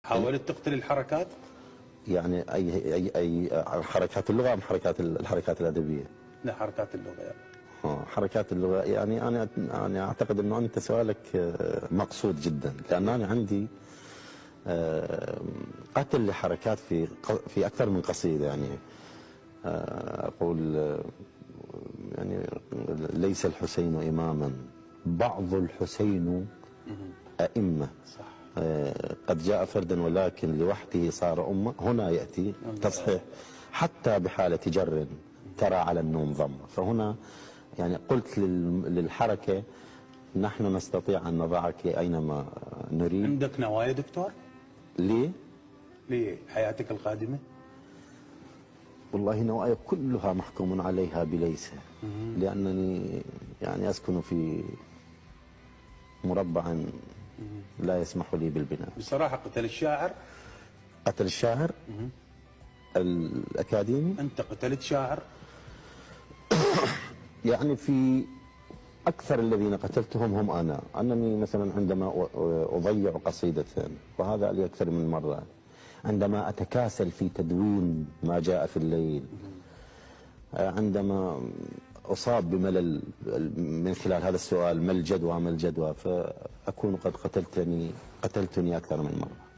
حاولت تقتل الحركات؟ يعني أي حركات اللغة أم الحركات الأدبية؟ لا، حركات اللغة يعني. حركات اللغة. يعني أنا أعتقد أنه أنت سؤالك مقصود جدا، لأن أنا عندي قتل لحركات في أكثر من قصيدة. يعني أقول يعني ليس الحسين إماما، بعض الحسين أئمة. صح. قد جاء فردا ولكن لوحده صار أمة. هنا يأتي تصحيح حتى بحالة جر ترى على النوم ضمة. فهنا يعني قلت للحركة نحن نستطيع أن نضعك أينما نريد. عندك نوايا دكتور؟ ليه؟ لحياتك القادمة؟ والله نوايا كلها محكوم عليها بليس، لأنني يعني أسكن في مربع لا يسمح لي بالبناء. بصراحة قتل الشاعر؟ قتل الشاعر الأكاديمي؟ أنت قتلت شاعر؟ يعني في أكثر الذين قتلتهم هم أنني مثلا عندما أضيع قصيدة، وهذا لي أكثر من مرة، عندما أتكاسل في تدوين ما جاء في الليل، عندما أصاب بملل من خلال هذا السؤال ما الجدوى ما الجدوى، فأكون قد قتلتني أكثر من مرة.